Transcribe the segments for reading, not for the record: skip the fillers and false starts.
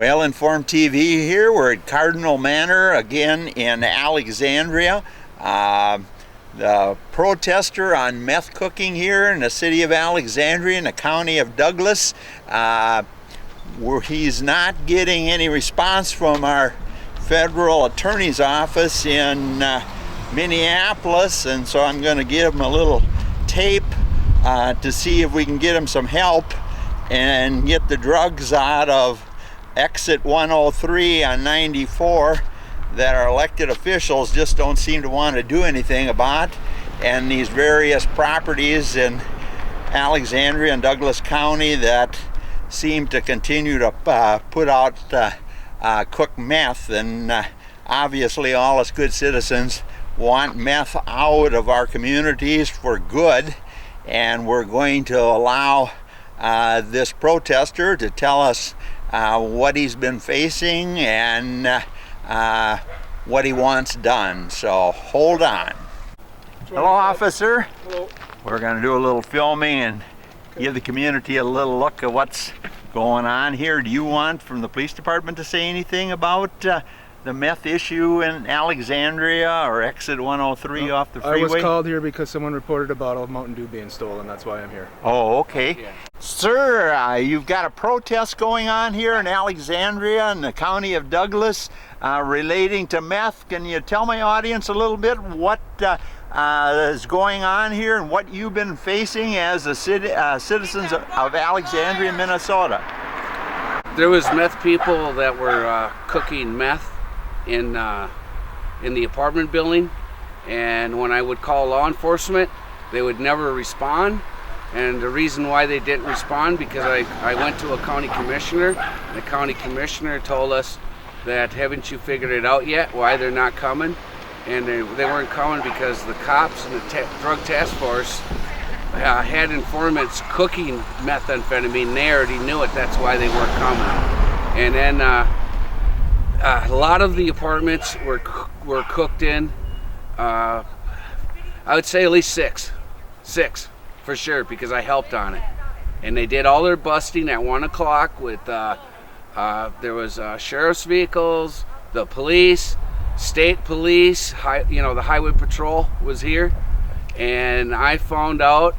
Well, Informed TV here. We're at Cardinal Manor again in Alexandria. The protester on meth cooking here in the city of Alexandria in the county of Douglas. He's not getting any response from our federal attorney's office in Minneapolis, and so I'm going to give him a little tape to see if we can get him some help and get the drugs out of exit 103 on 94 that our elected officials just don't seem to want to do anything about, and these various properties in Alexandria and Douglas County that seem to continue to put out cooked meth. And obviously all us good citizens want meth out of our communities for good, and we're going to allow this protester to tell us what he's been facing and what he wants done. So hold on. Hello, officer. Hello. We're going to do a little filming and give the community a little look at what's going on here. Do you want from the police department to say anything about the meth issue in Alexandria or exit 103 off the freeway? I was called here because someone reported a bottle of Mountain Dew being stolen. That's why I'm here. Oh, okay. Yeah. Sir, you've got a protest going on here in Alexandria in the county of Douglas relating to meth. Can you tell my audience a little bit what is going on here and what you've been facing as a citizens of Alexandria, Minnesota? There was meth people that were cooking meth in the apartment building, and when I would call law enforcement, they would never respond. And the reason why they didn't respond, because I went to a county commissioner. The county commissioner told us that haven't you figured it out yet why they're not coming? And they weren't coming because the cops and the drug task force had informants cooking methamphetamine. They already knew it. That's why they weren't coming. And then a lot of the apartments were cooked in. I would say at least six for sure, because I helped on it. And they did all their busting at 1 o'clock with there was sheriff's vehicles, the police, state police, the highway patrol was here. And I found out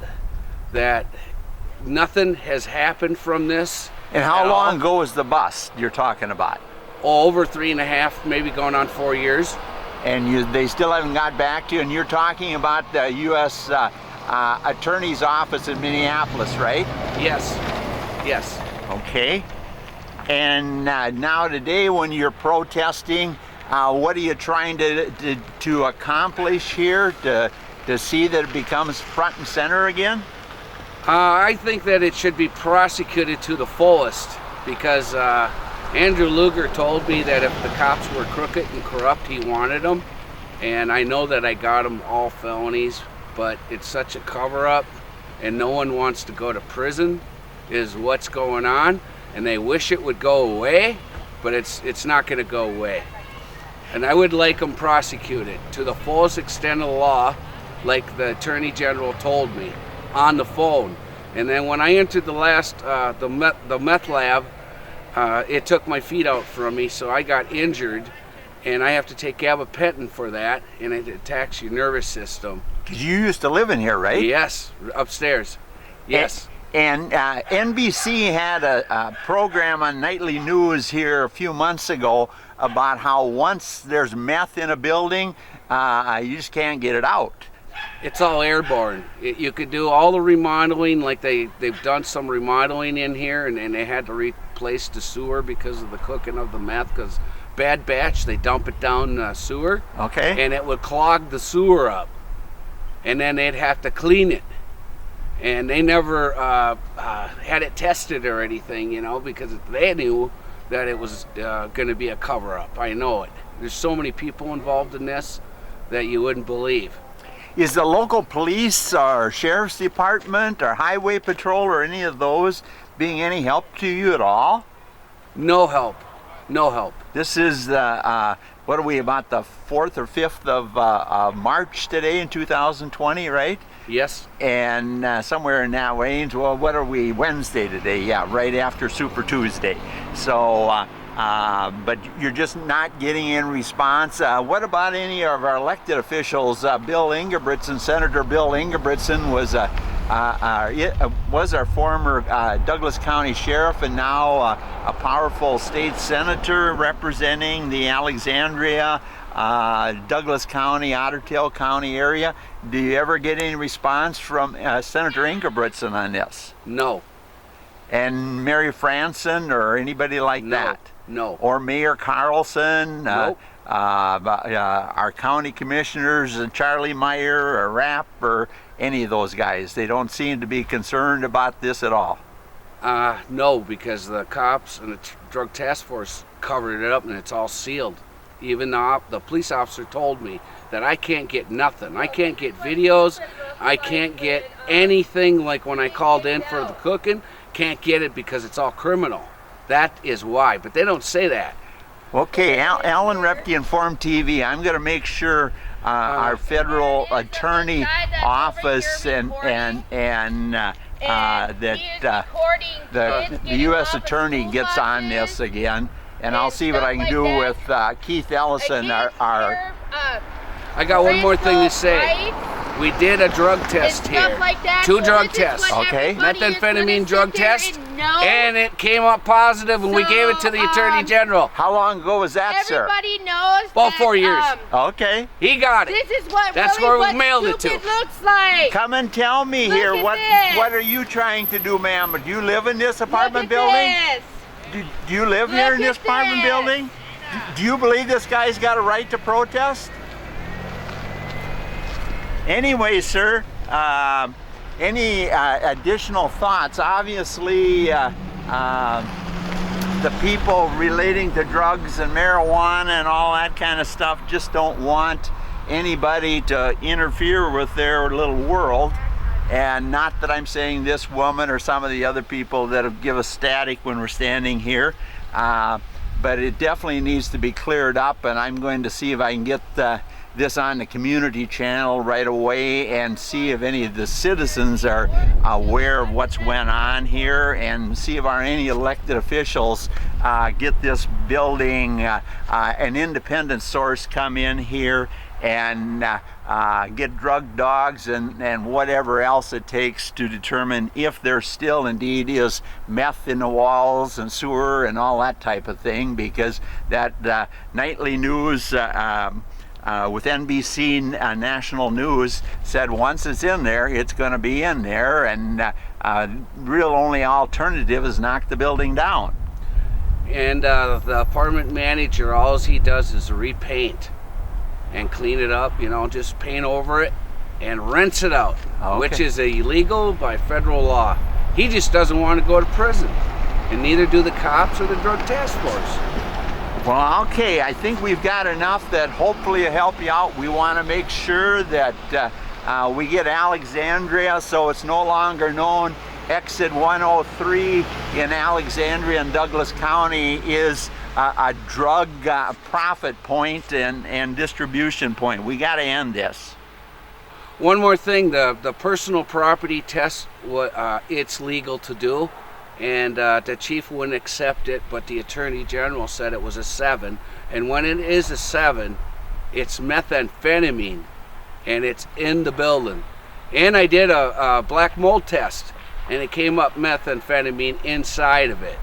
that nothing has happened from this. And how long ago was the bust you're talking about? Over 3.5, maybe going on 4 years. And they still haven't got back to you, and you're talking about the U.S. Attorney's Office in Minneapolis, right? Yes. Okay. And now today when you're protesting, what are you trying to accomplish here to see that it becomes front and center again? I think that it should be prosecuted to the fullest, because Andrew Luger told me that if the cops were crooked and corrupt, he wanted them. And I know that I got them all felonies, but it's such a cover-up, and no one wants to go to prison is what's going on. And they wish it would go away, but it's not going to go away. And I would like them prosecuted to the fullest extent of the law, like the Attorney General told me on the phone. And then when I entered the meth lab, it took my feet out from me, so I got injured, and I have to take gabapentin for that, and it attacks your nervous system. Because you used to live in here, right? Yes, upstairs. Yes. And NBC had a program on nightly news here a few months ago about how once there's meth in a building, you just can't get it out. It's all airborne. You could do all the remodeling, like they've done some remodeling in here, and they had to replace the sewer because of the cooking of the meth, because bad batch, they dump it down the sewer. Okay. And it would clog the sewer up, and then they'd have to clean it. And they never had it tested or anything, because they knew that it was going to be a cover-up. I know it. There's so many people involved in this that you wouldn't believe. Is the local police or sheriff's department or highway patrol or any of those being any help to you at all? No help. No help. This is what are we, about the 4th or 5th of March today in 2020, right? Yes. And somewhere in that range. Well, what are we, Wednesday today? Yeah, right after Super Tuesday. So but you're just not getting any response. What about any of our elected officials? Bill Ingebrigtsen, Senator Bill Ingebrigtsen was our former Douglas County Sheriff and now a powerful state senator representing the Alexandria, Douglas County, Otter Tail County area. Do you ever get any response from Senator Ingebrigtsen on this? No. And Mary Franson or anybody like that? No. Or Mayor Carlson? Nope. Our county commissioners, Charlie Meyer or Rapp or any of those guys, they don't seem to be concerned about this at all? No, because the cops and the drug task force covered it up and it's all sealed. Even the police officer told me that I can't get nothing. I can't get videos. I can't get anything like when I called in for the cooking. Can't get it because it's all criminal. That is why, but they don't say that. Okay, Alan Repke, Inform TV. I'm going to make sure our federal attorney office and that the U.S. attorney gets on this again, and I'll see what I can do with Keith Ellison. I got one more thing to say. We did a drug test here. Two drug tests. Okay. Methamphetamine drug test. And it came up positive and we gave it to the Attorney General. How long ago was that, sir? Everybody knows. About 4 years. Okay. He got it. This is what That's really where we mailed it to. looks like. Come and tell me Look here, at what this. are you trying to do, ma'am? Do you live in this apartment Look building? at this. Do you live here in Look this at apartment this. building? Do you believe this guy's got a right to protest? Anyway, sir, any additional thoughts? Obviously, the people relating to drugs and marijuana and all that kind of stuff just don't want anybody to interfere with their little world. And not that I'm saying this woman or some of the other people that have give us static when we're standing here, but it definitely needs to be cleared up, and I'm going to see if I can get this on the community channel right away and see if any of the citizens are aware of what's went on here, and see if any elected officials get this building, an independent source come in here and get drug dogs and whatever else it takes to determine if there still indeed is meth in the walls and sewer and all that type of thing, because that nightly news with NBC National News said once it's in there, it's going to be in there, and real only alternative is knock the building down. And the apartment manager, all he does is repaint and clean it up, you know, just paint over it and rinse it out, Okay. which is illegal by federal law. He just doesn't want to go to prison, and neither do the cops or the drug task force. Well, okay, I think we've got enough that hopefully will help you out. We want to make sure that we get Alexandria so it's no longer known. Exit 103 in Alexandria and Douglas County is a drug profit point and distribution point. We got to end this. One more thing, the personal property test, it's legal to do, and the chief wouldn't accept it, but the Attorney General said it was a 7, and when it is a 7, it's methamphetamine, and it's in the building. And I did a black mold test, and it came up methamphetamine inside of it.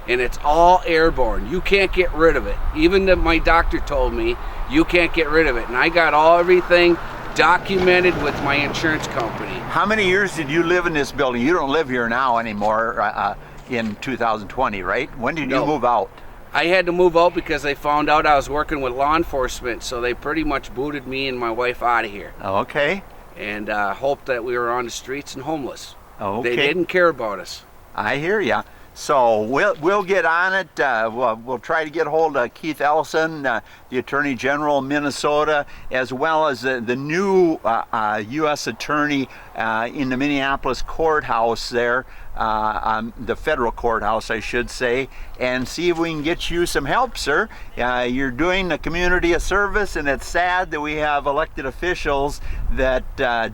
And it's all airborne. You can't get rid of it. Even my doctor told me you can't get rid of it. And I got everything documented with my insurance company. How many years did you live in this building? You don't live here now anymore in 2020, right? When did you move out? I had to move out because they found out I was working with law enforcement, so they pretty much booted me and my wife out of here. Okay. And hoped that we were on the streets and homeless. Okay. They didn't care about us. I hear ya. So we'll get on it. We'll try to get hold of Keith Ellison, the Attorney General of Minnesota, as well as the new U.S. Attorney in the Minneapolis courthouse there, the federal courthouse, I should say, and see if we can get you some help, sir. You're doing the community a service, and it's sad that we have elected officials that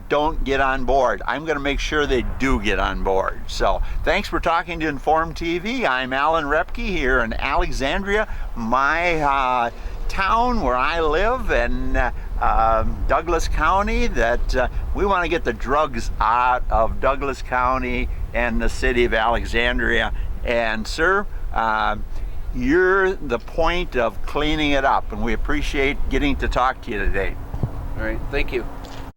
don't get on board. I'm going to make sure they do get on board. So thanks for talking to Inform TV. I'm Alan Repke here in Alexandria, my town where I live, in Douglas County, that we want to get the drugs out of Douglas County and the city of Alexandria. And sir, you're the point of cleaning it up, and we appreciate getting to talk to you today. All right, thank you.